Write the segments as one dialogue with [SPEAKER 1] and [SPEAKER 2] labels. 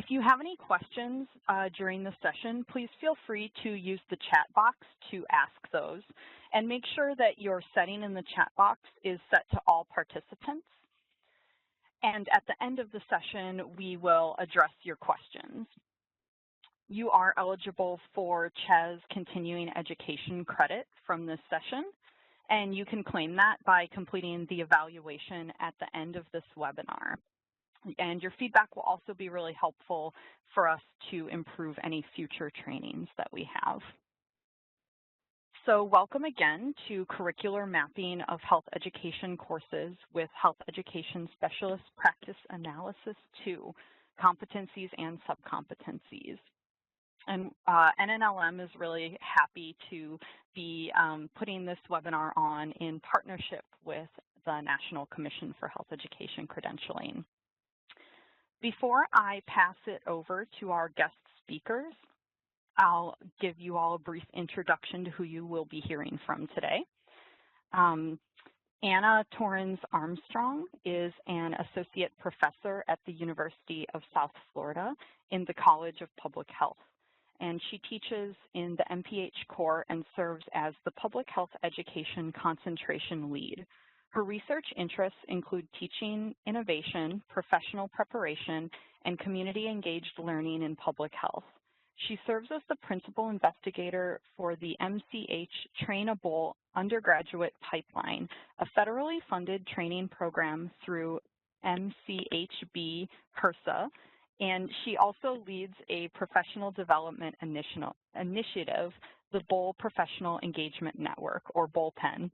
[SPEAKER 1] If you have any questions during the session, please feel free to use the chat box to ask those, and make sure that your setting in the chat box is set to all participants. And at the end of the session, we will address your questions. You are eligible for CHES Continuing Education credit from this session, and you can claim that by completing the evaluation at the end of this webinar. And your feedback will also be really helpful for us to improve any future trainings that we have. So welcome again to Curricular Mapping of Health Education courses with Health Education Specialist Practice Analysis 2, Competencies and Subcompetencies. And NNLM is really happy to be putting this webinar on in partnership with the National Commission for Health Education Credentialing. Before I pass it over to our guest speakers, I'll give you all a brief introduction to who you will be hearing from today. Anna Torrens-Armstrong is an associate professor at the University of South Florida in the College of Public Health, and she teaches in the MPH core and serves as the Public Health Education Concentration Lead. Her research interests include teaching, innovation, professional preparation, and community-engaged learning in public health. She serves as the principal investigator for the MCH Trainable Undergraduate Pipeline, a federally funded training program through MCHB HRSA, and she also leads a professional development initiative, the BOL Professional Engagement Network, or BOL-10,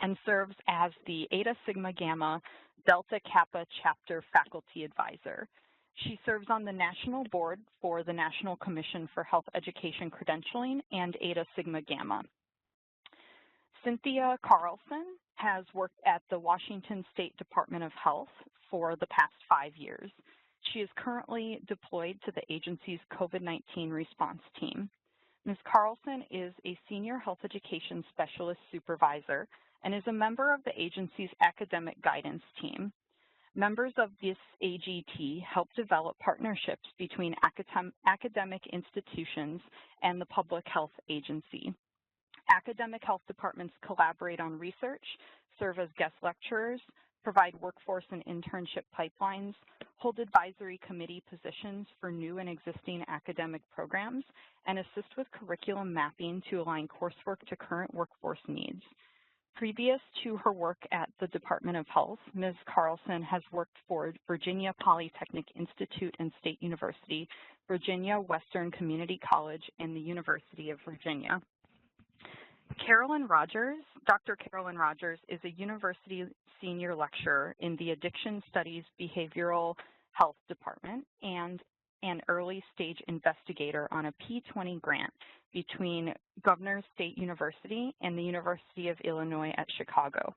[SPEAKER 1] and serves as the Eta Sigma Gamma Delta Kappa Chapter Faculty Advisor. She serves on the National Board for the National Commission for Health Education Credentialing and Eta Sigma Gamma. Cynthia Carlson has worked at the Washington State Department of Health for the past 5 years. She is currently deployed to the agency's COVID-19 response team. Ms. Carlson is a senior health education specialist supervisor and is a member of the agency's academic guidance team. Members of this AGT help develop partnerships between academic institutions and the public health agency. Academic health departments collaborate on research, serve as guest lecturers, provide workforce and internship pipelines, hold advisory committee positions for new and existing academic programs, and assist with curriculum mapping to align coursework to current workforce needs. Previous to her work at the Department of Health, Ms. Carlson has worked for Virginia Polytechnic Institute and State University, Virginia Western Community College, and the University of Virginia. Carolyn Rogers, Dr. Carolyn Rogers is a university senior lecturer in the Addiction Studies Behavioral Health Department and an early stage investigator on a P20 grant between Governors State University and the University of Illinois at Chicago.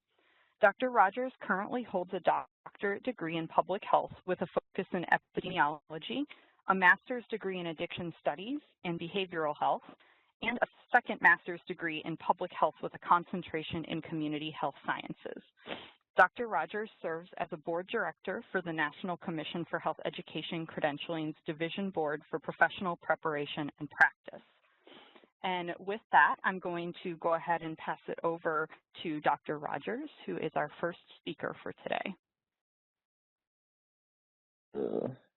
[SPEAKER 1] Dr. Rogers currently holds a doctorate degree in public health with a focus in epidemiology, a master's degree in addiction studies and behavioral health, and a second master's degree in public health with a concentration in community health sciences. Dr. Rogers serves as a board director for the National Commission for Health Education Credentialing's Division Board for Professional Preparation and Practice. And with that, I'm going to go ahead and pass it over to Dr. Rogers, who is our first speaker for today.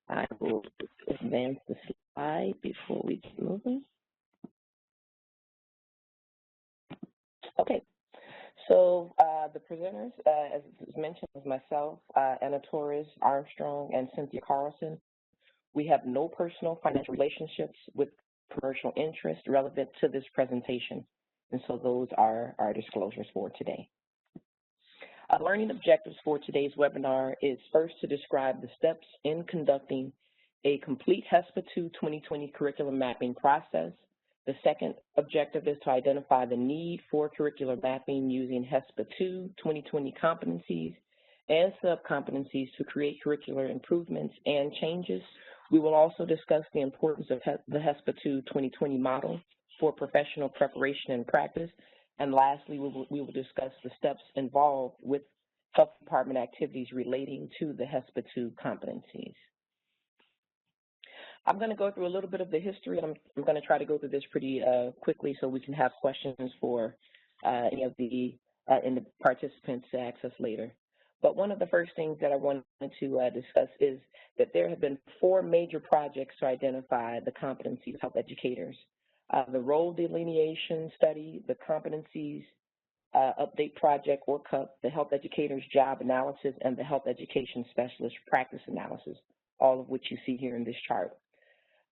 [SPEAKER 2] I will advance the slide before we get moving. Okay, so the presenters, as mentioned, is myself, Anna Torrens-Armstrong, and Cynthia Carlson. We have no personal financial relationships with commercial interest relevant to this presentation, and so those are our disclosures for today. Learning objectives for today's webinar is first to describe the steps in conducting a complete Hespa 2 2020 curriculum mapping process. The second objective is to identify the need for curricular mapping using Hespa 2 2020 competencies and sub-competencies to create curricular improvements and changes. We will also discuss the importance of the Hespa 2 2020 model for professional preparation and practice. And lastly, we will discuss the steps involved with health department activities relating to the Hespa 2 competencies. I'm going to go through a little bit of the history, and I'm going to try to go through this pretty quickly so we can have questions for any of the participants to access later. But one of the first things that I wanted to discuss is that there have been 4 major projects to identify the competencies of health educators. The role delineation study, the competencies update project or CUP, the health educator's job analysis, and the health education specialist practice analysis, all of which you see here in this chart.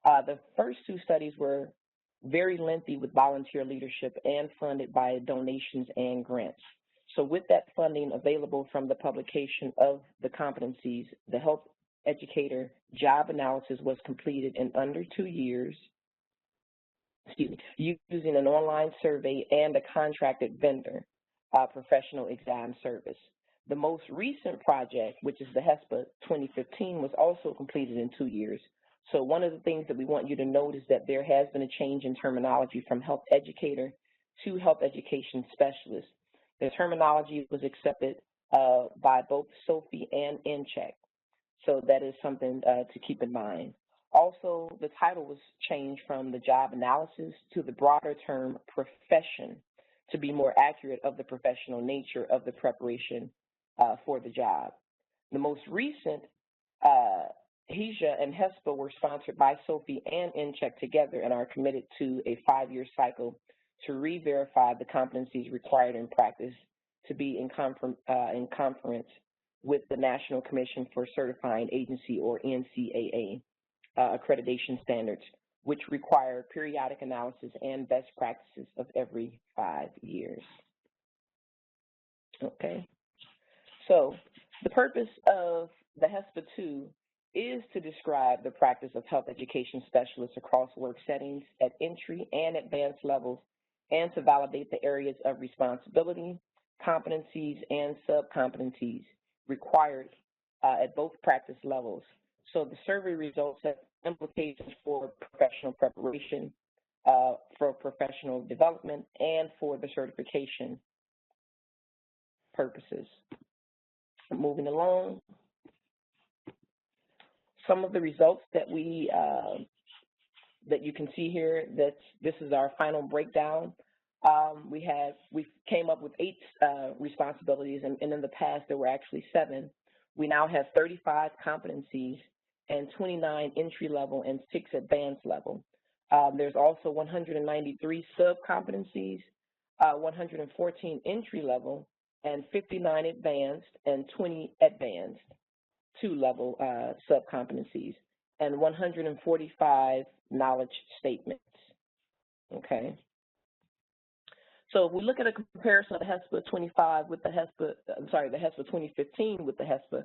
[SPEAKER 2] The first 2 studies were very lengthy with volunteer leadership and funded by donations and grants. So with that funding available from the publication of the competencies, the health educator job analysis was completed in under 2 years, using an online survey and a contracted vendor professional exam service. The most recent project, which is the Hespa 2015, was also completed in 2 years. So one of the things that we want you to note is that there has been a change in terminology from health educator to health education specialist. The terminology was accepted by both SOFI and Nchec. So that is something to keep in mind. Also, the title was changed from the job analysis to the broader term profession to be more accurate of the professional nature of the preparation for the job. The most recent HESA and Hespa were sponsored by SOFI and Nchec together and are committed to a 5-year cycle to re-verify the competencies required in practice to be in conference with the National Commission for Certifying Agency, or NCAA, accreditation standards, which require periodic analysis and best practices of every 5 years. Okay, so the purpose of the Hespa 2 is to describe the practice of health education specialists across work settings at entry and advanced levels, and to validate the areas of responsibility, competencies, and sub-competencies required at both practice levels. So the survey results have implications for professional preparation, for professional development, and for the certification purposes. Moving along, some of the results that that you can see here, this is our final breakdown. We came up with 8 responsibilities, and in the past there were actually 7. We now have 35 competencies and 29 entry level and 6 advanced level. There's also 193 sub-competencies, 114 entry level, and 59 advanced and 20 advanced 2-level sub-competencies, and 145 knowledge statements. Okay. So if we look at a comparison of the Hespa 25 with the Hespa, the Hespa 2015 with the Hespa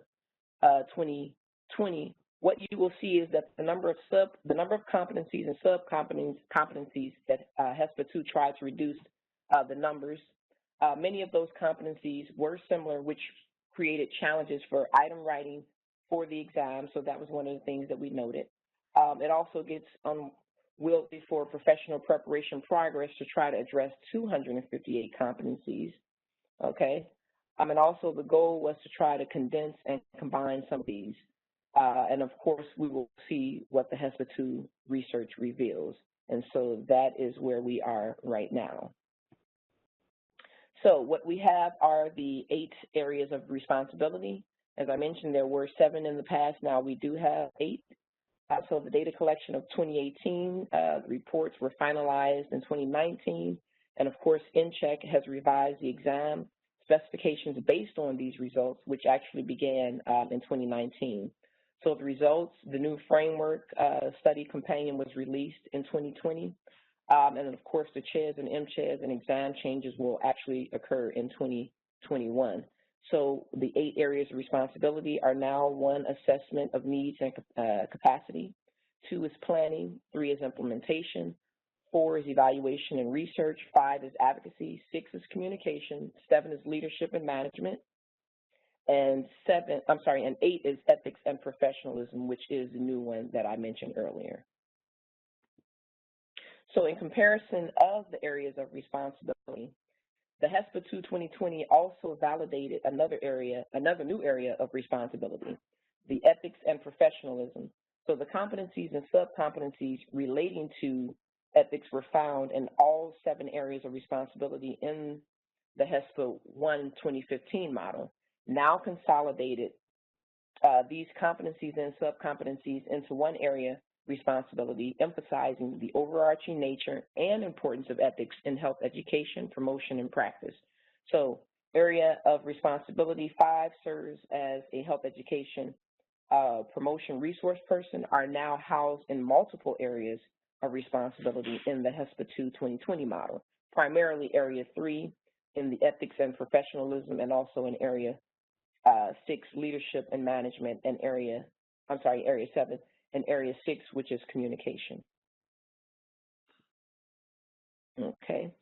[SPEAKER 2] 2020, what you will see is that the number of competencies and sub-competencies that Hespa 2 tried to reduce the numbers. Many of those competencies were similar, which created challenges for item writing for the exam, so that was one of the things that we noted. It also gets unwieldy for professional preparation progress to try to address 258 competencies, okay? And also the goal was to try to condense and combine some of these. And of course, we will see what the Hespa 2 research reveals. And so that is where we are right now. So what we have are the 8 areas of responsibility. As I mentioned, there were 7 in the past. Now we do have 8. So the data collection of 2018, reports were finalized in 2019. And of course, Nchec has revised the exam specifications based on these results, which actually began in 2019. So the results, the new framework study companion was released in 2020. And then of course, the CHES and MCHES and exam changes will actually occur in 2021. So the 8 areas of responsibility are now: 1, assessment of needs and capacity; 2 is planning; 3 is implementation; 4 is evaluation and research; 5 is advocacy; 6 is communication; 7 is leadership and management; and 8 is ethics and professionalism, which is the new one that I mentioned earlier. So in comparison of the areas of responsibility, the Hespa 2 2020 also validated another new area of responsibility, the ethics and professionalism. So the competencies and sub-competencies relating to ethics were found in all 7 areas of responsibility in the Hespa 1 2015 model. Now consolidated these competencies and sub-competencies into one area responsibility, emphasizing the overarching nature and importance of ethics in health education, promotion, and practice. So area of responsibility 5 serves as a health education promotion resource person are now housed in multiple areas of responsibility in the Hespa 2 2020 model, primarily area 3 in the ethics and professionalism, and also in area 6, leadership and management, and area 7, and area 6, which is communication. Okay,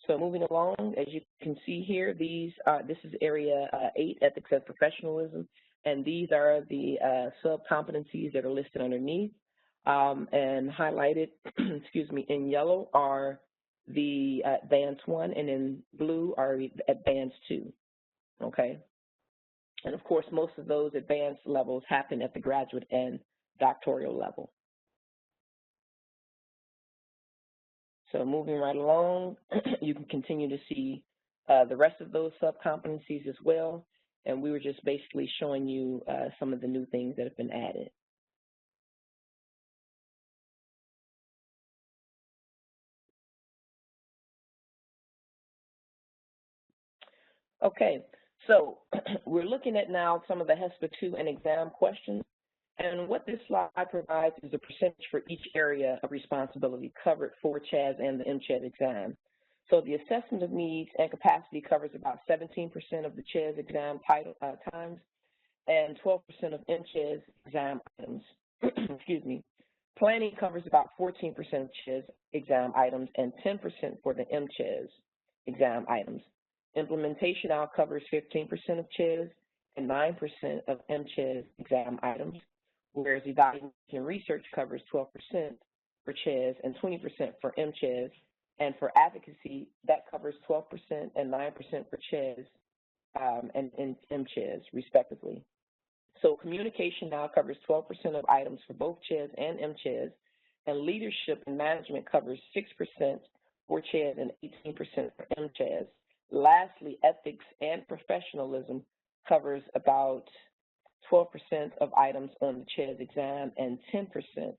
[SPEAKER 2] so moving along, as you can see here, this is area 8, ethics and professionalism, and these are the sub-competencies that are listed underneath, and highlighted, excuse me, in yellow are the advanced 1, and in blue are advanced 2, okay? And of course, most of those advanced levels happen at the graduate and doctoral level. So moving right along, you can continue to see the rest of those sub-competencies as well. And we were just basically showing you some of the new things that have been added. Okay, so we're looking at now some of the Hespa 2 and exam questions. And what this slide provides is a percentage for each area of responsibility covered for CHAS and the Nchec exam. So the assessment of needs and capacity covers about 17% of the CHAS exam times and 12% of Nchec exam items. Excuse me. Planning covers about 14% of CHAS exam items and 10% for the Nchec exam items. Implementation now covers 15% of CHAS and 9% of Nchec exam items, whereas evaluation and research covers 12% for CHAS and 20% for Nchec, and for advocacy, that covers 12% and 9% for CHAS and Nchec, respectively. So communication now covers 12% of items for both CHAS and Nchec, and leadership and management covers 6% for CHAS and 18% for Nchec. Lastly, ethics and professionalism covers about 12% of items on the CHAS exam and 10%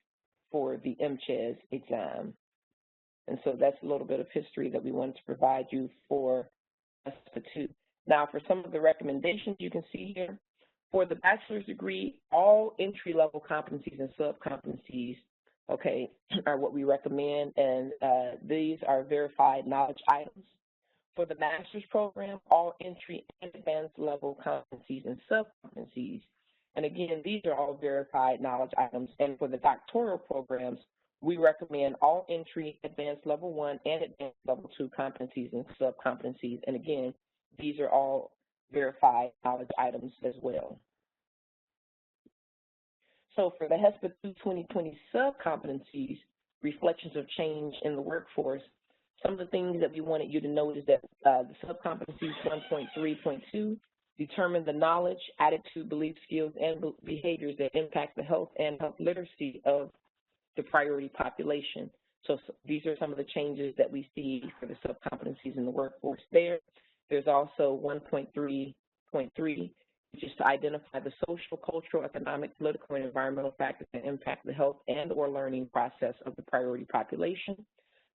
[SPEAKER 2] for the Nchec exam. And so that's a little bit of history that we wanted to provide you for Hespa 2. Now, for some of the recommendations you can see here, for the bachelor's degree, all entry-level competencies and sub-competencies, okay, are what we recommend, and these are verified knowledge items. For the master's program, all entry and advanced level competencies and sub-competencies, and again, these are all verified knowledge items. And for the doctoral programs, we recommend all entry, advanced level 1, and advanced level 2 competencies and sub-competencies. And again, these are all verified knowledge items as well. So for the Hespa 2 2020 sub-competencies, reflections of change in the workforce, some of the things that we wanted you to note is that the sub-competencies 1.3.2 determine the knowledge, attitude, belief, skills, and behaviors that impact the health and health literacy of the priority population. So these are some of the changes that we see for the sub-competencies in the workforce there. There's also 1.3.3, which is to identify the social, cultural, economic, political, and environmental factors that impact the health and or learning process of the priority population.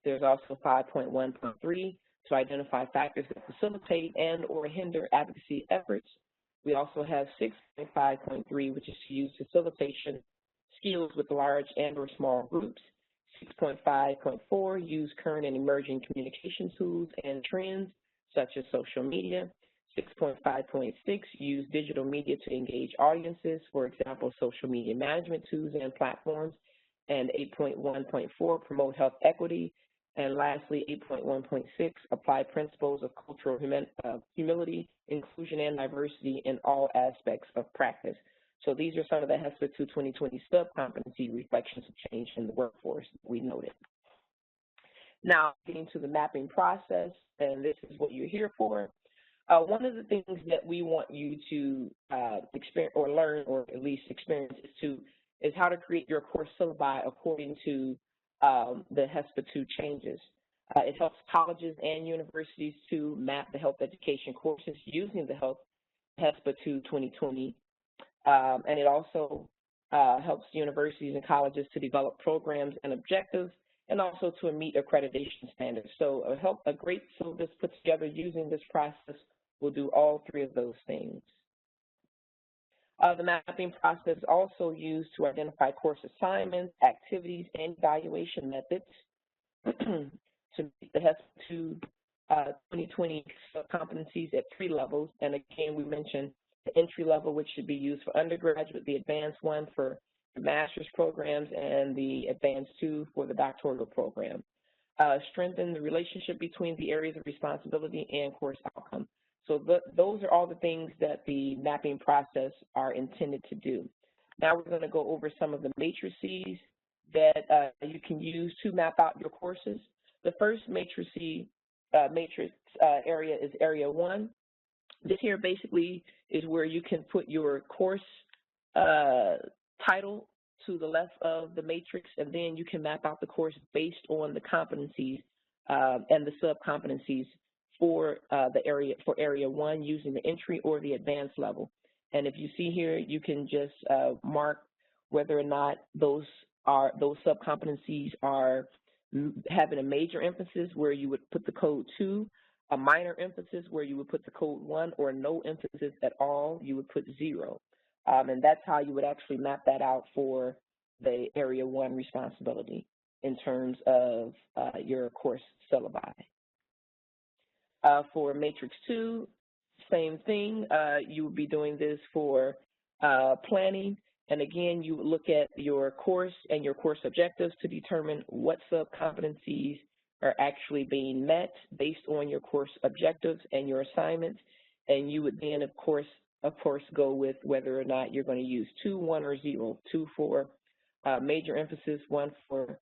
[SPEAKER 2] There's also 5.1.3 to identify factors that facilitate and or hinder advocacy efforts. We also have 6.5.3, which is to use facilitation skills with large and or small groups. 6.5.4, use current and emerging communication tools and trends such as social media. 6.5.6, use digital media to engage audiences, for example, social media management tools and platforms. And 8.1.4, promote health equity. And lastly, 8.1.6, apply principles of cultural humility, inclusion, and diversity in all aspects of practice. So these are some of the Hespa 2 2020 sub-competency reflections of change in the workforce we noted. Now, getting to the mapping process, and this is what you're here for. One of the things that we want you to experience or learn or at least experience is to is how to create your course syllabi according to the Hespa 2 changes. It helps colleges and universities to map the health education courses using the Hespa 2 2020, and it also helps universities and colleges to develop programs and objectives, and also to meet accreditation standards. So a great syllabus put together using this process will do all three of those things. The mapping process is also used to identify course assignments, activities, and evaluation methods to meet the Hespa 2 2020 competencies at 3 levels. And again, we mentioned the entry level, which should be used for undergraduate, the advanced one for the master's programs, and the advanced 2 for the doctoral program. Strengthen the relationship between the areas of responsibility and course outcome. So those are all the things that the mapping process are intended to do. Now we're going to go over some of the matrices that you can use to map out your courses. The first matrix area is Area 1. This here basically is where you can put your course title to the left of the matrix, and then you can map out the course based on the competencies and the sub-competencies for Area 1 using the entry or the advanced level. And if you see here, you can just mark whether or not those sub-competencies are having a major emphasis where you would put the code 2, a minor emphasis where you would put the code 1, or no emphasis at all, you would put 0. And that's how you would actually map that out for the Area 1 responsibility in terms of your course syllabi. For Matrix 2, same thing. You would be doing this for planning. And again, you would look at your course and your course objectives to determine what sub-competencies are actually being met based on your course objectives and your assignments. And you would then, of course, go with whether or not you're going to use 2, 1, or 0. 2 for major emphasis, 1 for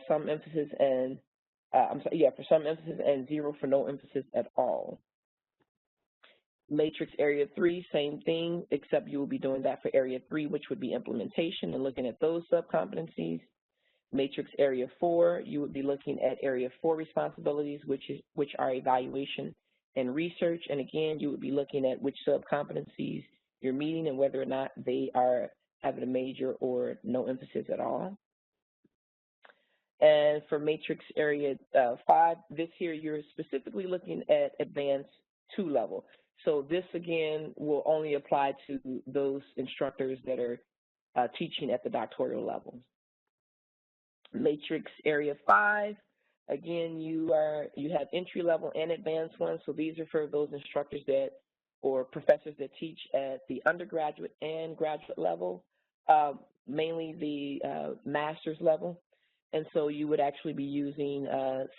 [SPEAKER 2] some emphasis, and for some emphasis, and 0 for no emphasis at all. Matrix Area 3, same thing, except you will be doing that for Area 3, which would be implementation and looking at those sub-competencies. Matrix Area 4, you would be looking at Area 4 responsibilities, which are evaluation and research. And again, you would be looking at which sub-competencies you're meeting and whether or not they are having a major or no emphasis at all. And for Matrix Area 5, this here, you're specifically looking at Advanced 2 level. So this, again, will only apply to those instructors that are teaching at the doctoral level. Matrix Area 5, again, you have entry level and advanced ones. So these are for those instructors or professors that teach at the undergraduate and graduate level, mainly the master's level. And so you would actually be using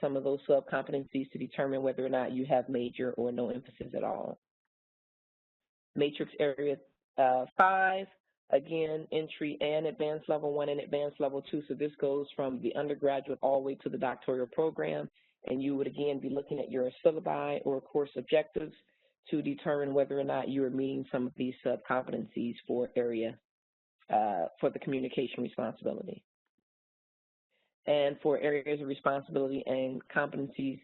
[SPEAKER 2] some of those sub-competencies to determine whether or not you have major or no emphasis at all. Matrix Area 5, again, entry and advanced level 1 and advanced level 2. So this goes from the undergraduate all the way to the doctoral program. And you would, again, be looking at your syllabi or course objectives to determine whether or not you are meeting some of these sub-competencies for the communication responsibility. And for areas of responsibility and competencies,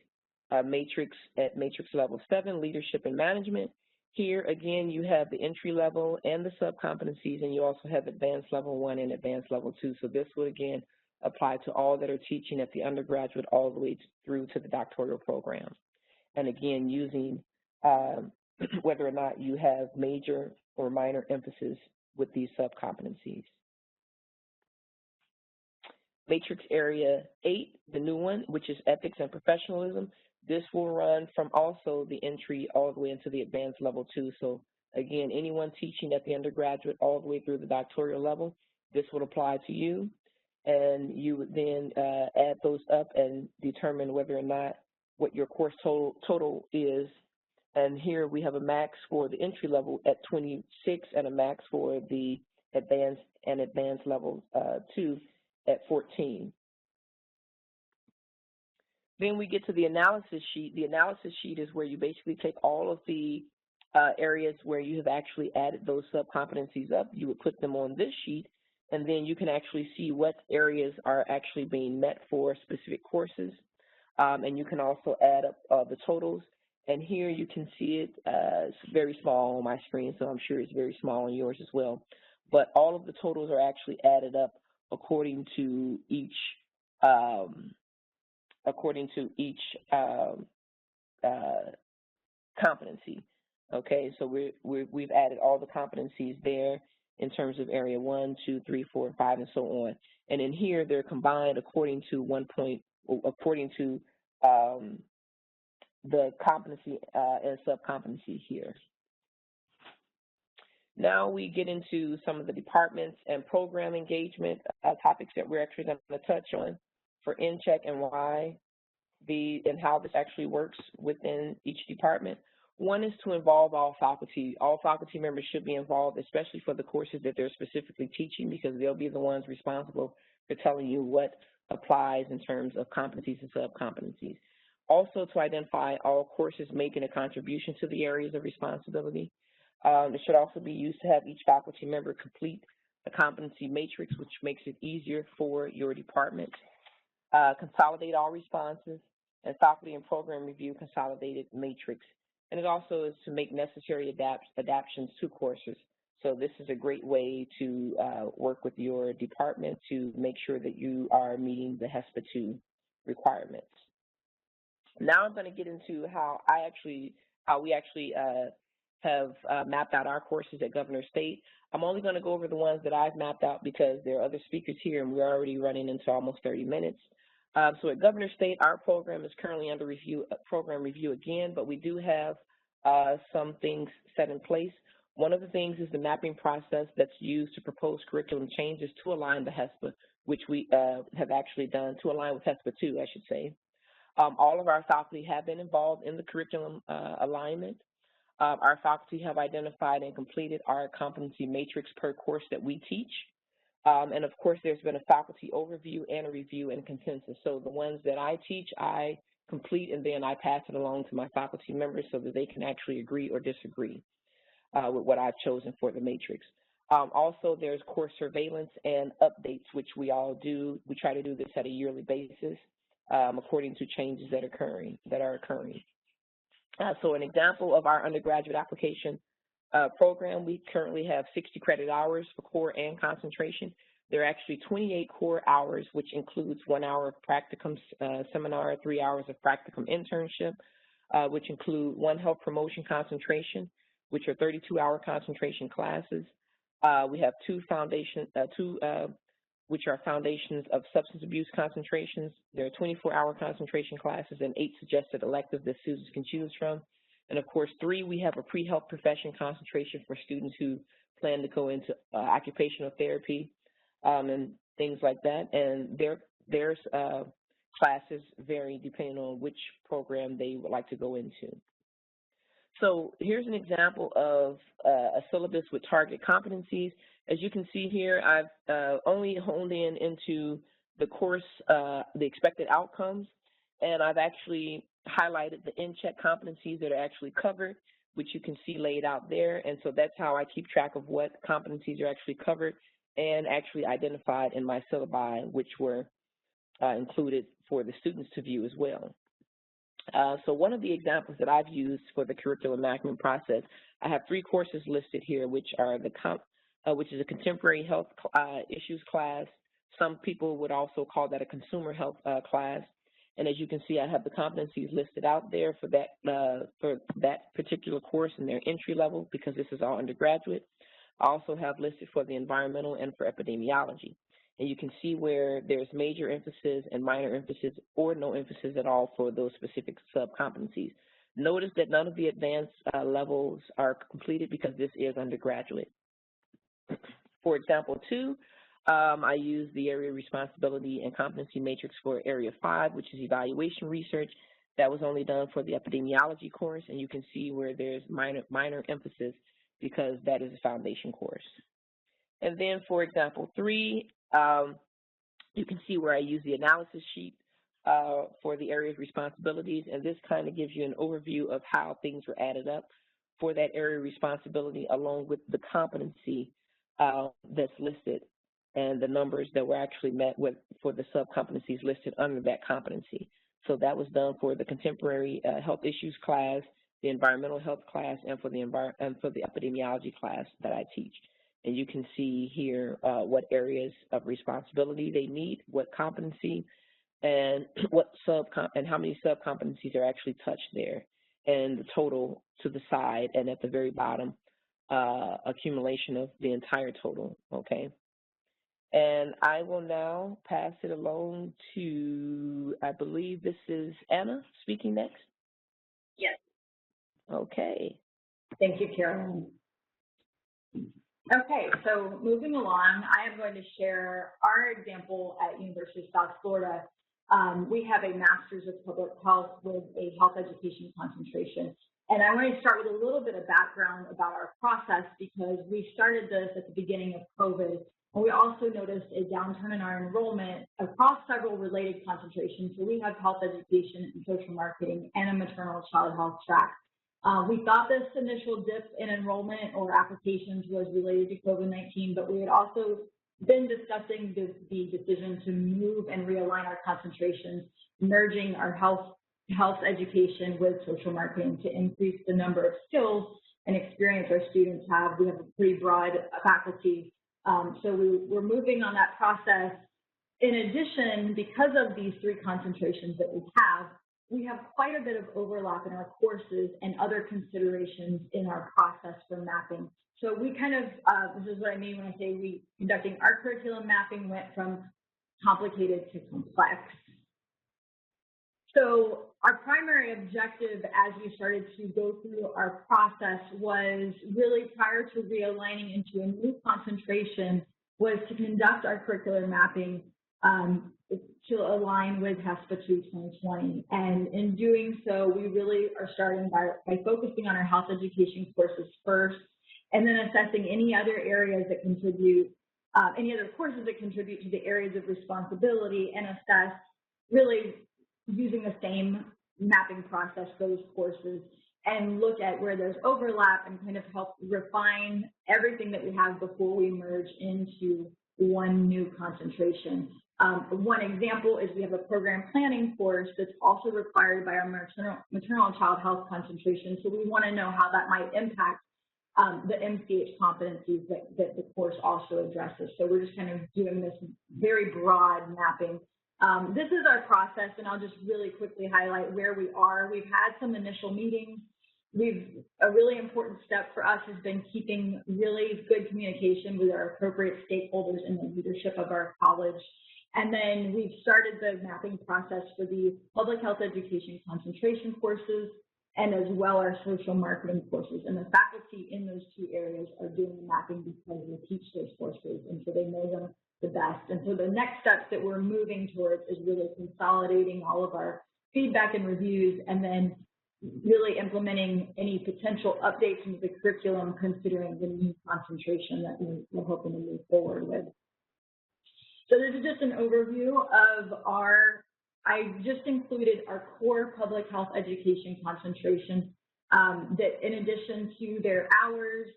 [SPEAKER 2] matrix at matrix level 7, leadership and management. Here, again, you have the entry level and the sub-competencies, and you also have advanced level 1 and advanced level 2. So this would, again, apply to all that are teaching at the undergraduate all the way through to the doctoral program. And again, using whether or not you have major or minor emphasis with these sub-competencies. Matrix Area 8, the new one, which is ethics and professionalism. This will run from also the entry all the way into the advanced level 2. So again, anyone teaching at the undergraduate all the way through the doctoral level, this would apply to you. And you would then add those up and determine whether or not what your course total is. And here we have a max for the entry level at 26 and a max for the advanced and advanced level 2 at 14. Then we get to the analysis sheet. The analysis sheet is where you basically take all of the areas where you have actually added those sub-competencies up. You would put them on this sheet, and then you can actually see what areas are actually being met for specific courses, and you can also add up the totals. And here you can see it, it's very small on my screen, so I'm sure it's very small on yours as well. But all of the totals are actually added up according to each competency. Okay, so we've added all the competencies there in terms of area 1, 2, 3, 4, 5, and so on. And in here, they're combined according to the competency and sub-competency here. Now we get into some of the departments and program engagement topics that we're actually going to touch on for Nchec and why and how this actually works within each department. One is to involve all faculty. All faculty members should be involved, especially for the courses that they're specifically teaching, because they'll be the ones responsible for telling you what applies in terms of competencies and sub-competencies. Also, to identify all courses making a contribution to the areas of responsibility. It should also be used to have each faculty member complete a competency matrix, which makes it easier for your department. Consolidate all responses, and faculty and program review consolidated matrix. And it also is to make necessary adaptations to courses. So this is a great way to work with your department to make sure that you are meeting the Hespa 2 requirements. Now I'm going to get into how we actually have mapped out our courses at Governor State. I'm only going to go over the ones that I've mapped out because there are other speakers here and we're already running into almost 30 minutes. So at Governor State, our program is currently under program review again, but we do have some things set in place. One of the things is the mapping process that's used to propose curriculum changes to align the Hespa, which we have actually done, to align with Hespa 2, I should say. All of our faculty have been involved in the curriculum alignment. Our faculty have identified and completed our competency matrix per course that we teach. And of course, there's been a faculty overview and a review and consensus. So the ones that I teach, I complete, and then I pass it along to my faculty members so that they can actually agree or disagree with what I've chosen for the matrix. Also, there's course surveillance and updates, which we all do. We try to do this at a yearly basis according to changes that are occurring. So an example of our undergraduate application program, we currently have 60 credit hours for core and concentration. There are actually 28 core hours, which includes 1 hour of practicum seminar, 3 hours of practicum internship, which include 1 health promotion concentration, which are 32-hour concentration classes. We have 2 which are foundations of substance abuse concentrations. There are 24-hour concentration classes and 8 suggested electives that students can choose from. And of course, 3, we have a pre-health profession concentration for students who plan to go into occupational therapy and things like that. And their classes vary depending on which program they would like to go into. So here's an example of a syllabus with target competencies. As you can see here, I've only honed into the course, the expected outcomes, and I've actually highlighted the Nchec competencies that are actually covered, which you can see laid out there. And so that's how I keep track of what competencies are actually covered and actually identified in my syllabi, which were included for the students to view as well. So one of the examples that I've used for the curriculum mapping process, I have 3 courses listed here, which are which is a contemporary health issues class. Some people would also call that a consumer health class. And as you can see, I have the competencies listed out there for that particular course in their entry level, because this is all undergraduate. I also have listed for the environmental and for epidemiology. And you can see where there's major emphasis and minor emphasis or no emphasis at all for those specific sub-competencies. Notice that none of the advanced levels are completed because this is undergraduate. For example 2, I use the area responsibility and competency matrix for area 5, which is evaluation research. That was only done for the epidemiology course, and you can see where there's minor emphasis because that is a foundation course. And then for example 3, you can see where I use the analysis sheet for the area of responsibilities, and this kind of gives you an overview of how things were added up for that area of responsibility along with the competency that's listed and the numbers that were actually met with for the sub-competencies listed under that competency. So that was done for the contemporary health issues class, the environmental health class, and for the epidemiology class that I teach. And you can see here what areas of responsibility they need, what competency, and and how many sub-competencies are actually touched there, and the total to the side, and at the very bottom, accumulation of the entire total, okay? And I will now pass it along to, I believe this is Anna speaking next?
[SPEAKER 3] Yes.
[SPEAKER 2] Okay.
[SPEAKER 3] Thank you, Carolyn. Okay, so moving along, I am going to share our example at University of South Florida. We have a Master's of Public Health with a health education concentration. And I want to start with a little bit of background about our process because we started this at the beginning of COVID. And we also noticed a downturn in our enrollment across several related concentrations. So we have health education and social marketing and a maternal child health track. We thought this initial dip in enrollment or applications was related to COVID-19, but we had also been discussing the decision to move and realign our concentrations, merging our health education with social marketing to increase the number of skills and experience our students have. We have a pretty broad faculty. So we're moving on that process. In addition, because of these three concentrations that we have quite a bit of overlap in our courses and other considerations in our process for mapping. So we kind of, this is what I mean when I say conducting our curriculum mapping went from complicated to complex. So our primary objective as we started to go through our process was really prior to realigning into a new concentration was to conduct our curricular mapping to align with Hespa 2020. And in doing so, we really are starting by focusing on our health education courses first, and then assessing any other areas that contribute, any other courses that contribute to the areas of responsibility, and assess really using the same mapping process, those courses, and look at where there's overlap and kind of help refine everything that we have before we merge into one new concentration. One example is we have a program planning course that's also required by our maternal and child health concentration. So we want to know how that might impact the MCH competencies that the course also addresses. So we're just kind of doing this very broad mapping. This is our process, and I'll just really quickly highlight where we are. We've had some initial meetings. A really important step for us has been keeping really good communication with our appropriate stakeholders in the leadership of our college. And then we've started the mapping process for the public health education concentration courses and as well our social marketing courses. And the faculty in those two areas are doing the mapping because they teach those courses, and so they know them the best. And so the next steps that we're moving towards is really consolidating all of our feedback and reviews, and then really implementing any potential updates into the curriculum considering the new concentration that we're hoping to move forward with. So this is just an overview of I just included our core public health education concentration that in addition to their hours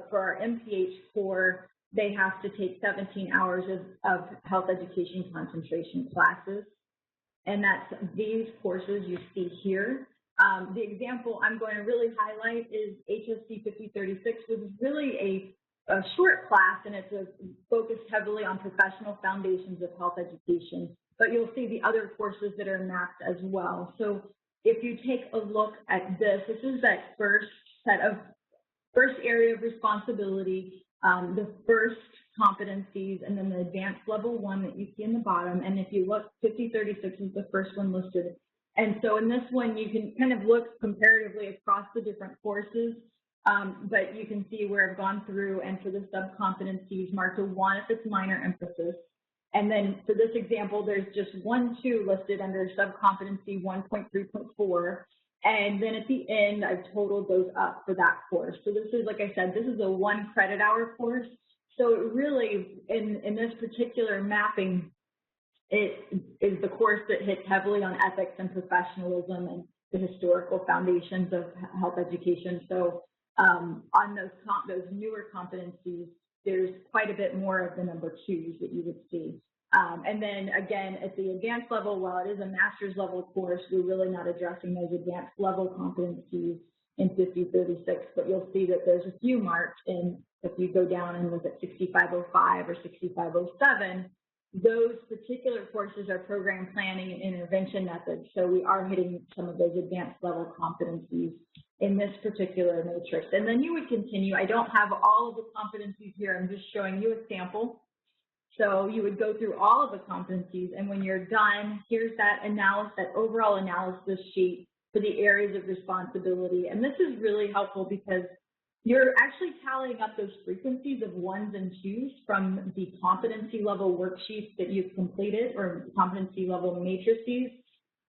[SPEAKER 3] for our MPH core, they have to take 17 hours of health education concentration classes. And that's these courses you see here. The example I'm going to really highlight is HSC 5036, which is really a short class, and it's focused heavily on professional foundations of health education. But you'll see the other courses that are mapped as well. So if you take a look at this is that first area of responsibility, the first competencies, and then the advanced level 1 that you see in the bottom. And if you look, 5036 is the first one listed. And so in this one, you can kind of look comparatively across the different courses, but you can see where I've gone through, and for the sub-competencies, marked a 1 if it's minor emphasis. And then for this example, there's just 1-2 listed under sub-competency 1.3.4. And then at the end, I've totaled those up for that course. So this is, like I said, this is a 1 credit hour course. So it really, in this particular mapping, it is the course that hits heavily on ethics and professionalism and the historical foundations of health education. So on those newer competencies, there's quite a bit more of the number 2s that you would see. And then again, at the advanced level, while it is a master's level course, we're really not addressing those advanced level competencies in 5036, but you'll see that there's a few marked in, if you go down and look at 6505 or 6507, those particular courses are program planning and intervention methods. So we are hitting some of those advanced level competencies in this particular matrix. And then you would continue. I don't have all of the competencies here. I'm just showing you a sample. So you would go through all of the competencies, and when you're done, here's that analysis, that overall analysis sheet for the areas of responsibility. And this is really helpful because you're actually tallying up those frequencies of 1s and 2s from the competency level worksheets that you've completed, or competency level matrices,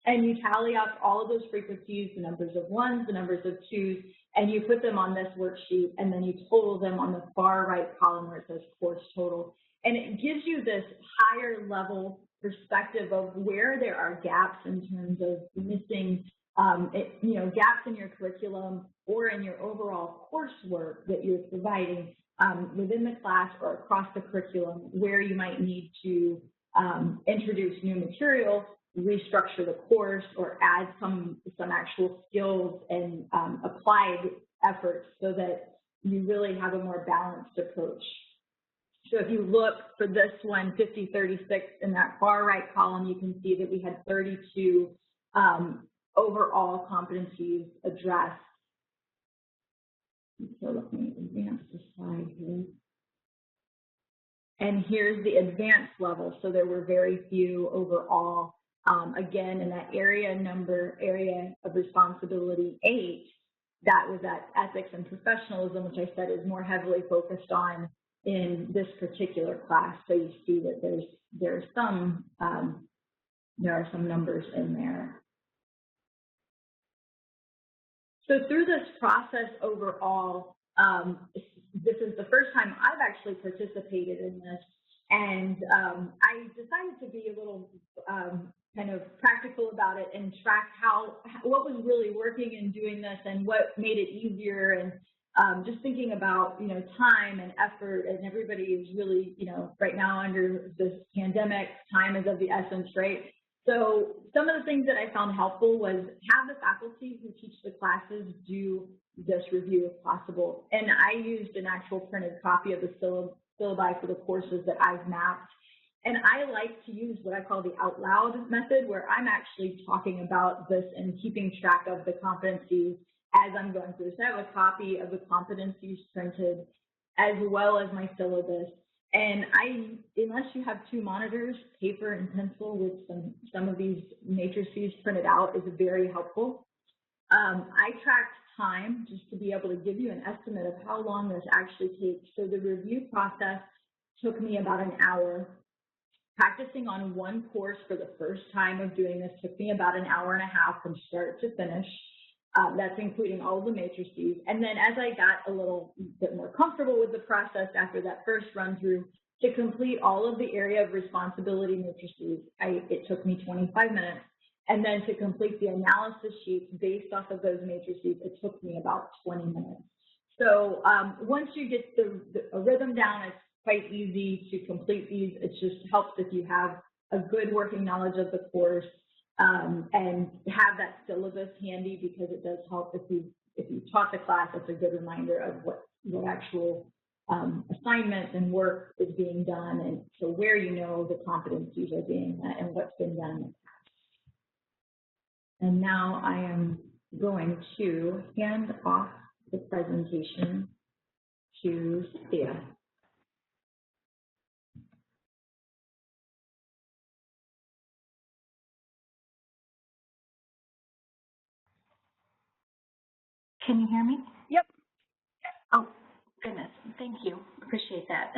[SPEAKER 3] and you tally up all of those frequencies, the numbers of 1s, the numbers of 2s, and you put them on this worksheet, and then you total them on the far right column where it says course total. And it gives you this higher level perspective of where there are gaps in terms of missing, gaps in your curriculum or in your overall coursework that you're providing within the class or across the curriculum, where you might need to introduce new material, restructure the course, or add some actual skills and applied efforts so that you really have a more balanced approach. So if you look for this one, 5036, in that far right column, you can see that we had 32 overall competencies addressed. So let me advance the slide here. And here's the advanced level. So there were very few overall. Again, in that area of responsibility 8, that was that ethics and professionalism, which I said is more heavily focused on in this particular class. So you see that there are some numbers in there. So through this process overall, this is the first time I've actually participated in this, and I decided to be a little kind of practical about it and track what was really working in doing this and what made it easier, and just thinking about, time and effort, and everybody is really, right now under this pandemic, time is of the essence, right? So some of the things that I found helpful was have the faculty who teach the classes do this review if possible. And I used an actual printed copy of the syllabi for the courses that I've mapped. And I like to use what I call the out loud method, where I'm actually talking about this and keeping track of the competencies as I'm going through. So I have a copy of the competencies printed as well as my syllabus. And unless you have 2 monitors, paper and pencil with some of these matrices printed out is very helpful. I tracked time just to be able to give you an estimate of how long this actually takes. So the review process took me about an hour. Practicing on one course for the first time of doing this took me about an hour and a half from start to finish. That's including all the matrices. And then as I got a little bit more comfortable with the process after that first run through, to complete all of the area of responsibility matrices, it took me 25 minutes. And then to complete the analysis sheets based off of those matrices, it took me about 20 minutes. So once you get a rhythm down, it's quite easy to complete these. It just helps if you have a good working knowledge of the course, and have that syllabus handy, because it does help if you taught the class. It's a good reminder of what actual assignments and work is being done, and so where the competencies are being met and what's been done in the past. And now I am going to hand off the presentation to Cynthia.
[SPEAKER 4] Can you hear me?
[SPEAKER 1] Yep.
[SPEAKER 4] Oh, goodness. Thank you. Appreciate that.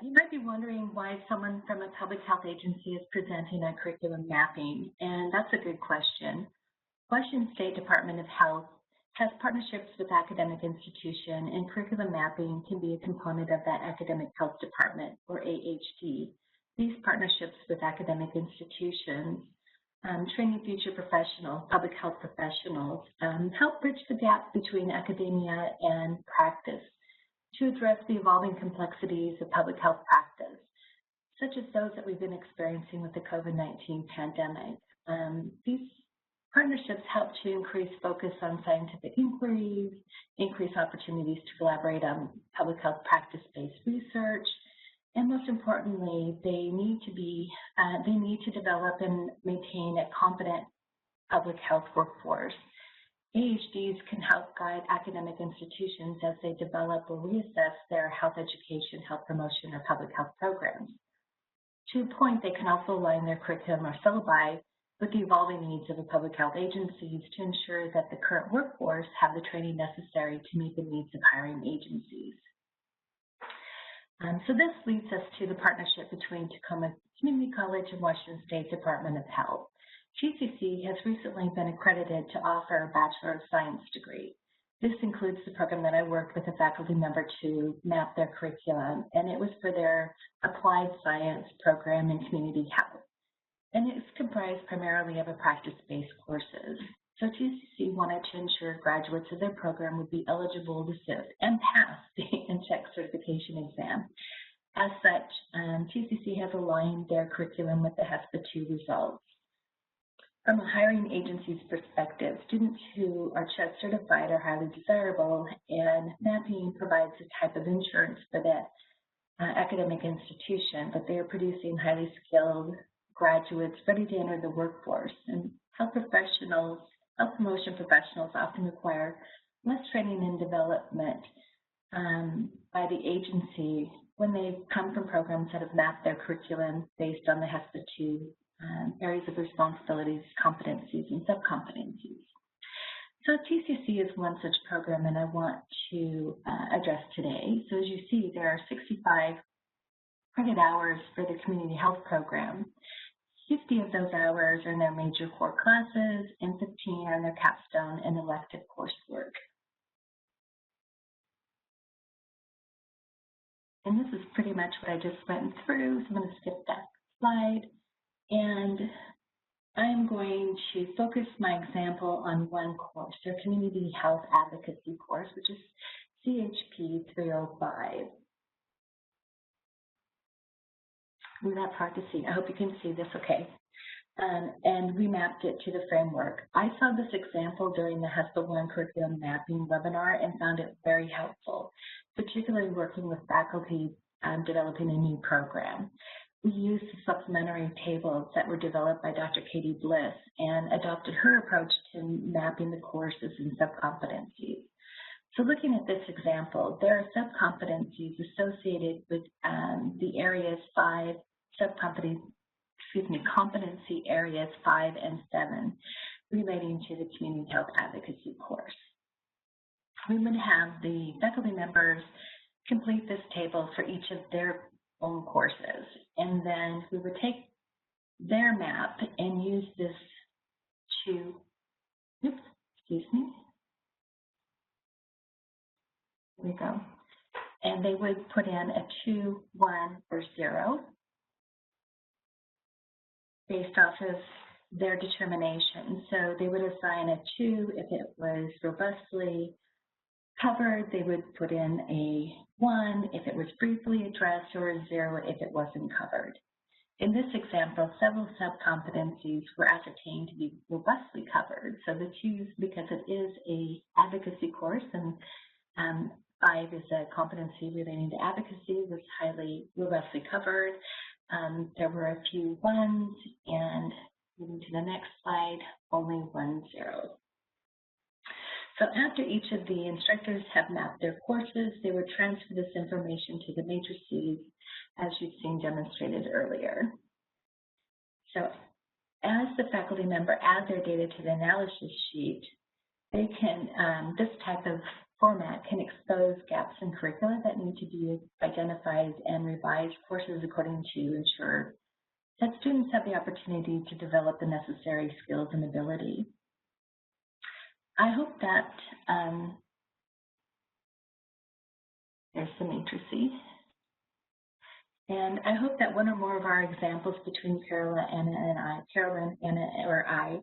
[SPEAKER 4] You might be wondering why someone from a public health agency is presenting a curriculum mapping, and that's a good question. Washington State Department of Health has partnerships with academic institutions, and curriculum mapping can be a component of that academic health department, or AHD. These partnerships with academic institutions training future professionals, public health professionals, help bridge the gap between academia and practice to address the evolving complexities of public health practice, such as those that we've been experiencing with the COVID-19 pandemic. These partnerships help to increase focus on scientific inquiries, increase opportunities to collaborate on public health practice-based research, and most importantly, they need to develop and maintain a competent public health workforce. AHDs can help guide academic institutions as they develop or reassess their health education, health promotion, or public health programs. To a point, they can also align their curriculum or syllabi with the evolving needs of the public health agencies to ensure that the current workforce have the training necessary to meet the needs of hiring agencies. So this leads us to the partnership between Tacoma Community College and Washington State Department of Health. TCC has recently been accredited to offer a Bachelor of Science degree. This includes the program that I worked with a faculty member to map their curriculum, and it was for their Applied Science program in community health. And it's comprised primarily of practice-based courses. So TCC wanted to ensure graduates of their program would be eligible to sit and pass the Nchec certification exam. As such, TCC has aligned their curriculum with the Hespa 2 results. From a hiring agency's perspective, students who are Nchec certified are highly desirable, and mapping provides a type of insurance for that academic institution, but they are producing highly skilled graduates ready to enter the workforce. And health promotion professionals often require less training and development by the agency when they come from programs that have mapped their curriculum based on the Hespa 2 areas of responsibilities, competencies, and subcompetencies. So TCC is one such program, and I want to address today. So as you see, there are 65 credit hours for the community health program. 50 of those hours are in their major core classes, and 15 are in their capstone and elective coursework. And this is pretty much what I just went through, so I'm going to skip that slide. And I'm going to focus my example on one course, their Community Health Advocacy course, which is CHP 305. Ooh, that's hard to see. I hope you can see this okay. And we mapped it to the framework. I saw this example during the Hespa 1 curriculum mapping webinar and found it very helpful, particularly working with faculty developing a new program. We used the supplementary tables that were developed by Dr. Katie Bliss and adopted her approach to mapping the courses and subcompetencies. So looking at this example, there are subcompetencies associated with the areas 5, competency areas 5 and 7 relating to the Community Health Advocacy course. We would have the faculty members complete this table for each of their own courses, and then we would take their map and use this to, here we go, and they would put in a 2, 1, or 0 based off of their determination. So they would assign a 2 if it was robustly covered. They would put in a 1 if it was briefly addressed, or a 0 if it wasn't covered. In this example, several subcompetencies were ascertained to be robustly covered. So the 2s, because it is a advocacy course, and 5 is a competency relating to advocacy, was highly robustly covered. There were a few 1s, and moving to the next slide, only 1 0. So after each of the instructors have mapped their courses, they would transfer this information to the matrices, as you've seen demonstrated earlier. So as the faculty member adds their data to the analysis sheet, they can, this type of format can expose gaps in curricula that need to be identified and revise courses according to ensure that students have the opportunity to develop the necessary skills and ability. I hope that there's the matrices. And I hope that one or more of our examples between Carolyn, Anna, or I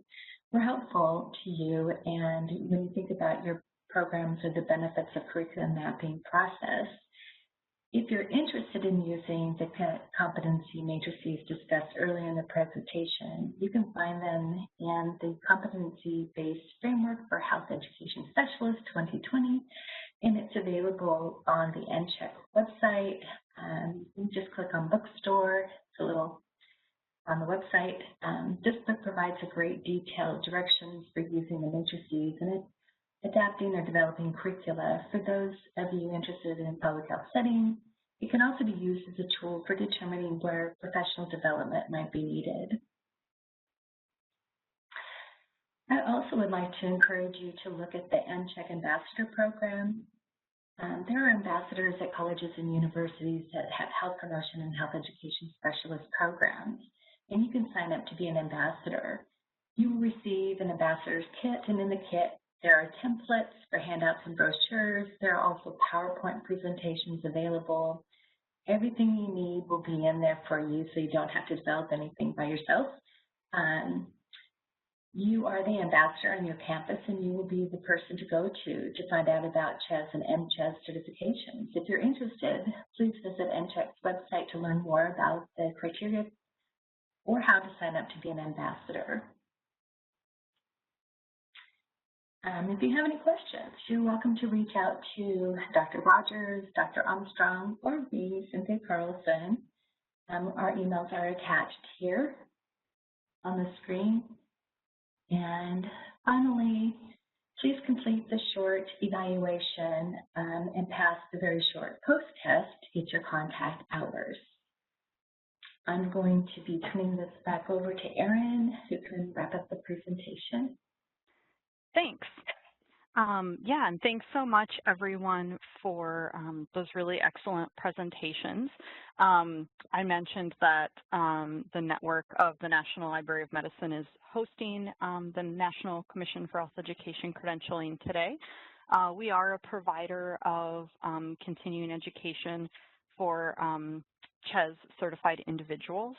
[SPEAKER 4] were helpful to you. And when you think about your programs or the benefits of curriculum mapping process, if you're interested in using the competency matrices discussed earlier in the presentation, you can find them in the Competency-Based Framework for Health Education Specialists 2020, and it's available on the Nchec website. You just click on Bookstore. It's a little on the website. This book provides a great detailed directions for using the matrices and adapting or developing curricula. For those of you interested in public health settings, it can also be used as a tool for determining where professional development might be needed. I also would like to encourage you to look at the Nchec Ambassador Program. There are ambassadors at colleges and universities that have health promotion and health education specialist programs, and you can sign up to be an ambassador. You will receive an ambassador's kit, and in the kit, there are templates for handouts and brochures. There are also PowerPoint presentations available. Everything you need will be in there for you, so you don't have to develop anything by yourself. You are the ambassador on your campus, and you will be the person to go to find out about CHES and MCHES certifications. If you're interested, please visit Nchec's website to learn more about the criteria or how to sign up to be an ambassador. If you have any questions, you're welcome to reach out to Dr. Rogers, Dr. Armstrong, or me, Cynthia Carlson. Our emails are attached here on the screen. And finally, please complete the short evaluation and pass the very short post-test to get your contact hours. I'm going to be turning this back over to Erin, who can wrap up the presentation.
[SPEAKER 1] Thanks. Yeah, and thanks so much, everyone, for those really excellent presentations. I mentioned that the network of the National Library of Medicine is hosting the National Commission for Health Education Credentialing today. We are a provider of continuing education for CHES certified individuals.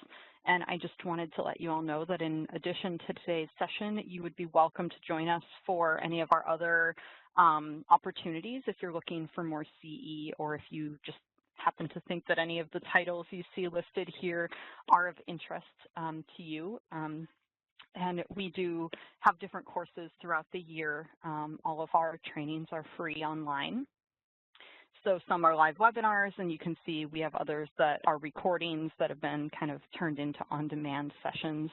[SPEAKER 1] And I just wanted to let you all know that in addition to today's session, you would be welcome to join us for any of our other opportunities if you're looking for more CE, or if you just happen to think that any of the titles you see listed here are of interest to you. And we do have different courses throughout the year. All of our trainings are free online. So some are live webinars, and you can see we have others that are recordings that have been kind of turned into on-demand sessions.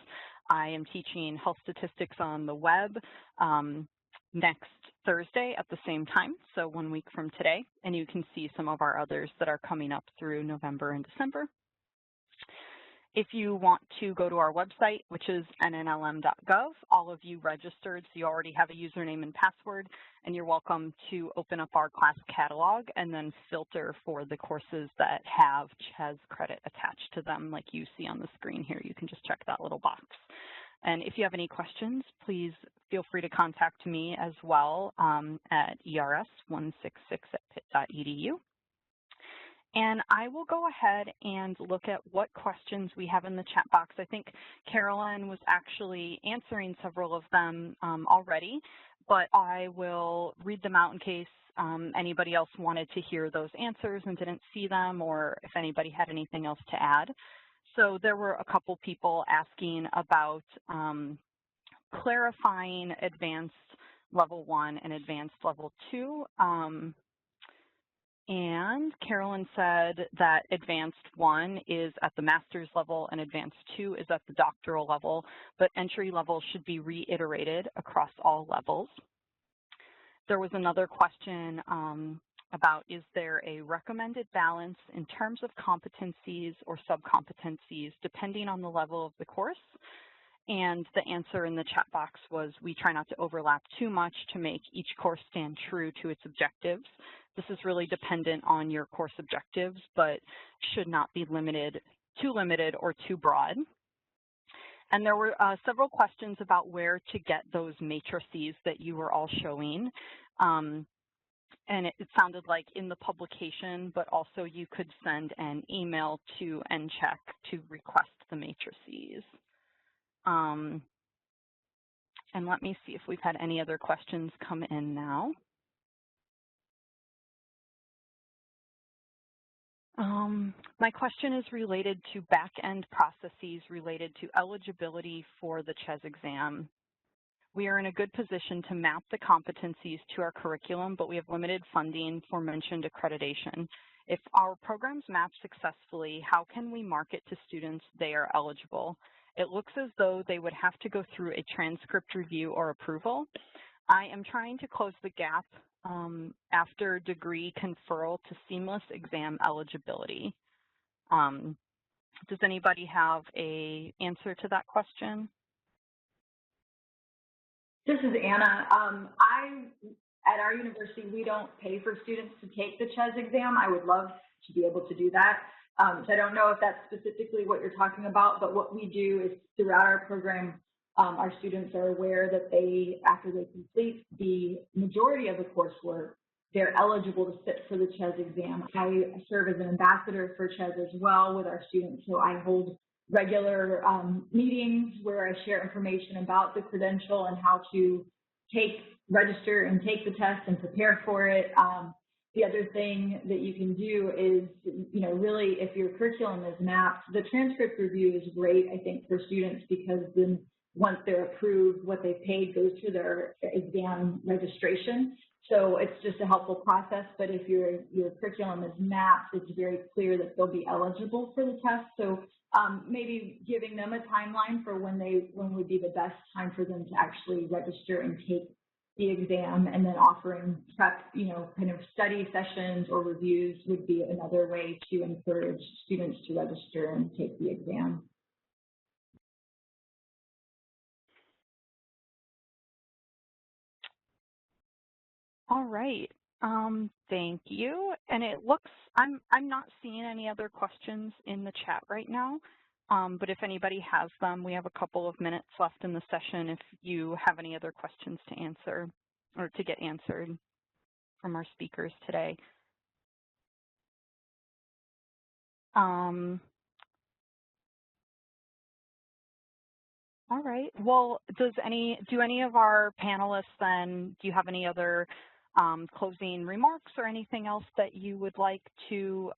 [SPEAKER 1] I am teaching health statistics on the web next Thursday at the same time, so 1 week from today, and you can see some of our others that are coming up through November and December. If you want to go to our website, which is nnlm.gov, all of you registered, so you already have a username and password, and you're welcome to open up our class catalog and then filter for the courses that have CHES credit attached to them, like you see on the screen here. You can just check that little box. And if you have any questions, please feel free to contact me as well at ers166@pitt.edu. And I will go ahead and look at what questions we have in the chat box. I think Carolyn was actually answering several of them already, but I will read them out in case anybody else wanted to hear those answers and didn't see them, or if anybody had anything else to add. So there were a couple people asking about clarifying advanced level 1 and advanced level 2. And Carolyn said that advanced 1 is at the master's level and advanced 2 is at the doctoral level, but entry level should be reiterated across all levels. There was another question about, is there a recommended balance in terms of competencies or sub-competencies depending on the level of the course? And the answer in the chat box was, we try not to overlap too much to make each course stand true to its objectives. This is really dependent on your course objectives, but should not be too limited or too broad. And there were several questions about where to get those matrices that you were all showing. and it sounded like in the publication, but also you could send an email to Nchec to request the matrices. And let me see if we've had any other questions come in now. My question is related to back-end processes related to eligibility for the CHES exam. We are in a good position to map the competencies to our curriculum, but we have limited funding for mentioned accreditation. If our programs map successfully, how can we market to students they are eligible? It looks as though they would have to go through a transcript review or approval. I am trying to close the gap after degree conferral to seamless exam eligibility. Does anybody have an answer to that question?
[SPEAKER 3] This is Anna. At our university, we don't pay for students to take the CHES exam. I would love to be able to do that. So I don't know if that's specifically what you're talking about, but what we do is throughout our program, our students are aware that after they complete the majority of the coursework, they're eligible to sit for the CHES exam. I serve as an ambassador for CHES as well with our students, so I hold regular meetings where I share information about the credential and how to register and take the test and prepare for it. The other thing that you can do is, really if your curriculum is mapped, the transcript review is great, I think, for students because then once they're approved, what they paid goes to their exam registration. So it's just a helpful process, but if your curriculum is mapped, it's very clear that they'll be eligible for the test. So maybe giving them a timeline for when would be the best time for them to actually register and take the exam, and then offering prep, kind of study sessions or reviews would be another way to encourage students to register and take the exam.
[SPEAKER 1] All right, thank you. And it looks, I'm not seeing any other questions in the chat right now, but if anybody has them, we have a couple of minutes left in the session if you have any other questions to answer or to get answered from our speakers today. All right, well, do any of our panelists then, do you have any other closing remarks or anything else that you would like to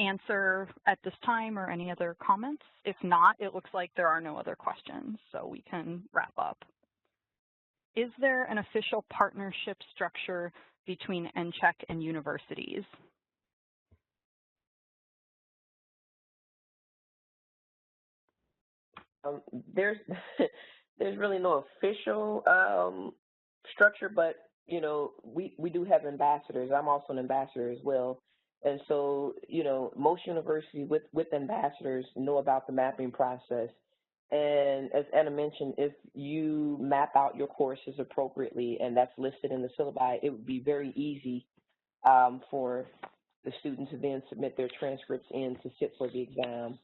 [SPEAKER 1] answer at this time, or any other comments? If not, it looks like there are no other questions, so we can wrap up. Is there an official partnership structure between Nchec and universities?
[SPEAKER 2] There's really no official structure, but we do have ambassadors. I'm also an ambassador as well, and so most universities with ambassadors know about the mapping process. And as Anna mentioned, if you map out your courses appropriately and that's listed in the syllabi, it would be very easy for the students to then submit their transcripts in to sit for the exam.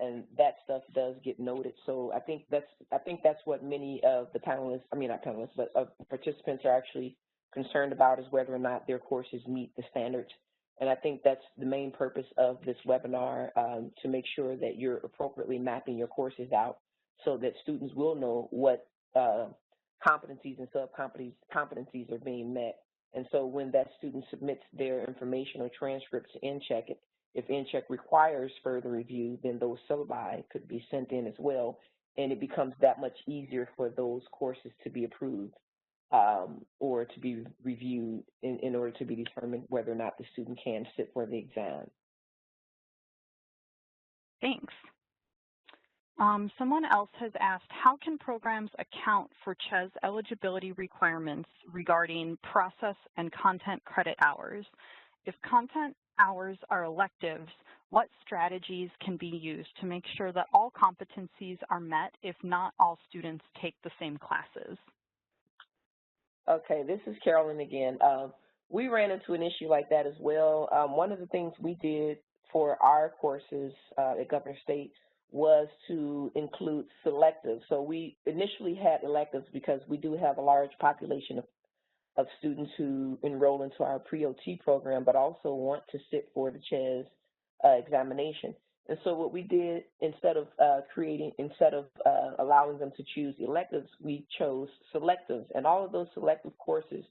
[SPEAKER 2] And that stuff does get noted. So I think that's what many of the panelists, not panelists, but participants are actually concerned about, is whether or not their courses meet the standards. And I think that's the main purpose of this webinar, to make sure that you're appropriately mapping your courses out so that students will know what competencies and sub-competencies are being met. And so when that student submits their information or transcripts to Nchec, if Nchec requires further review, then those syllabi could be sent in as well, and it becomes that much easier for those courses to be approved or to be reviewed in order to be determined whether or not the student can sit for the exam.
[SPEAKER 1] Thanks. Someone else has asked, how can programs account for CHES eligibility requirements regarding process and content credit hours? If content hours are electives, what strategies can be used to make sure that all competencies are met if not all students take the same classes?
[SPEAKER 2] Okay, this is Carolyn again. We ran into an issue like that as well. One of the things we did for our courses at Governor State was to include selectives. So we initially had electives because we do have a large population of students who enroll into our pre-OT program, but also want to sit for the CHES examination. And so what we did, instead of allowing them to choose electives, we chose selectives. And all of those selective courses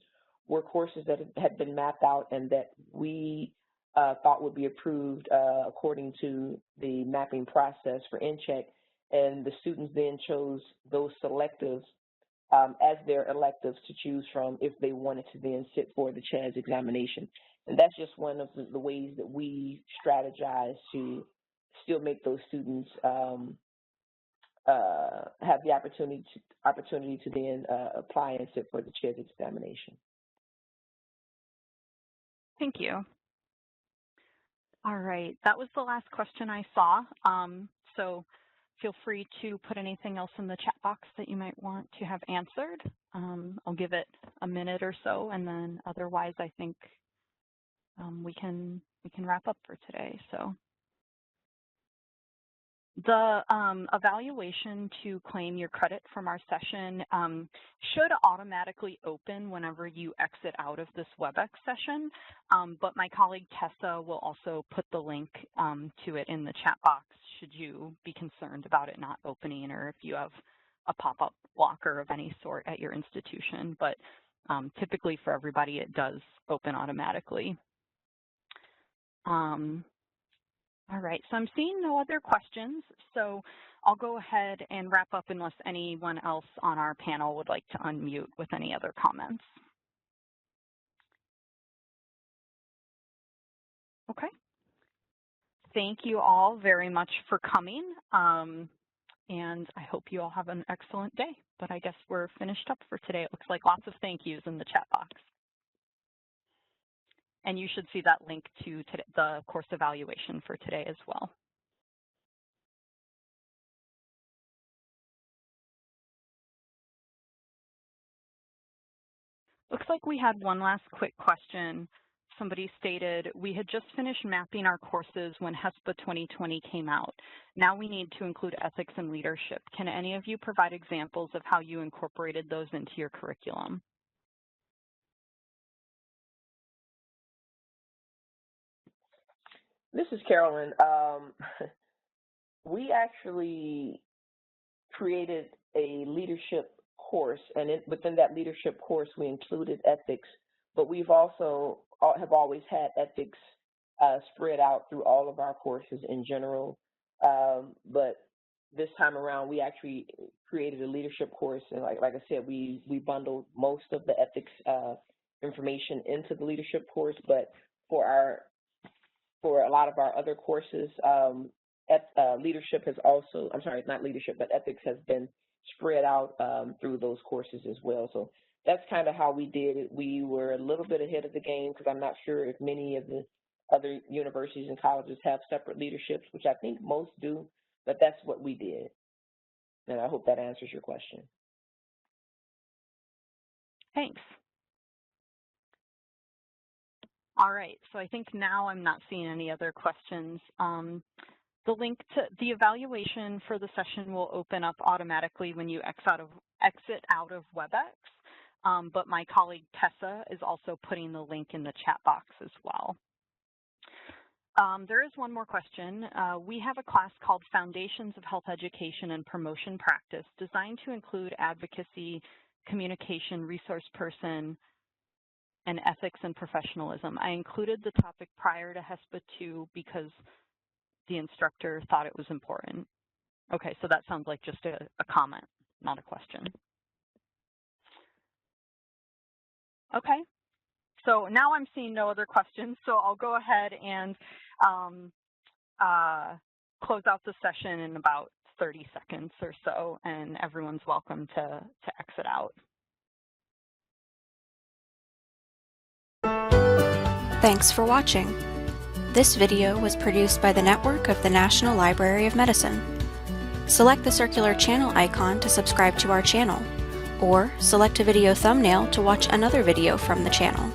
[SPEAKER 2] were courses that had been mapped out and that we thought would be approved according to the mapping process for Nchec. And the students then chose those selectives as their electives to choose from if they wanted to then sit for the CHES examination. And that's just one of the ways that we strategize to still make those students have the opportunity to then apply and sit for the CHES examination.
[SPEAKER 1] Thank you. All right, that was the last question I saw. So feel free to put anything else in the chat box that you might want to have answered. I'll give it a minute or so, and then otherwise I think we can wrap up for today. So the evaluation to claim your credit from our session should automatically open whenever you exit out of this WebEx session, but my colleague Tessa will also put the link to it in the chat box should you be concerned about it not opening or if you have a pop-up blocker of any sort at your institution. But typically for everybody it does open automatically. All right, so I'm seeing no other questions, so I'll go ahead and wrap up unless anyone else on our panel would like to unmute with any other comments. Okay. Thank you all very much for coming, and I hope you all have an excellent day. But I guess we're finished up for today. It looks like lots of thank yous in the chat box. And you should see that link to the course evaluation for today as well. Looks like we had one last quick question. Somebody stated, we had just finished mapping our courses when Hespa 2020 came out. Now we need to include ethics and leadership. Can any of you provide examples of how you incorporated those into your curriculum?
[SPEAKER 2] This is Carolyn. We actually created a leadership course, and within that leadership course, we included ethics, but we've also have always had ethics spread out through all of our courses in general. But this time around, we actually created a leadership course, and like I said, we bundled most of the ethics information into the leadership course, but for a lot of our other courses, leadership has also, I'm sorry, not leadership, but ethics has been spread out through those courses as well. So that's kind of how we did it. We were a little bit ahead of the game because I'm not sure if many of the other universities and colleges have separate leaderships, which I think most do, but that's what we did. And I hope that answers your question.
[SPEAKER 1] Thanks. All right, so I think now I'm not seeing any other questions. The link to the evaluation for the session will open up automatically when you exit out of WebEx, but my colleague Tessa is also putting the link in the chat box as well. There is one more question. We have a class called Foundations of Health Education and Promotion Practice, designed to include advocacy, communication, resource person, and ethics and professionalism. I included the topic prior to Hespa 2 because the instructor thought it was important. Okay, so that sounds like just a comment, not a question. Okay, so now I'm seeing no other questions, so I'll go ahead and close out the session in about 30 seconds or so, and everyone's welcome to exit out.
[SPEAKER 5] Thanks for watching. This video was produced by the network of the National Library of Medicine. Select the circular channel icon to subscribe to our channel, or select a video thumbnail to watch another video from the channel.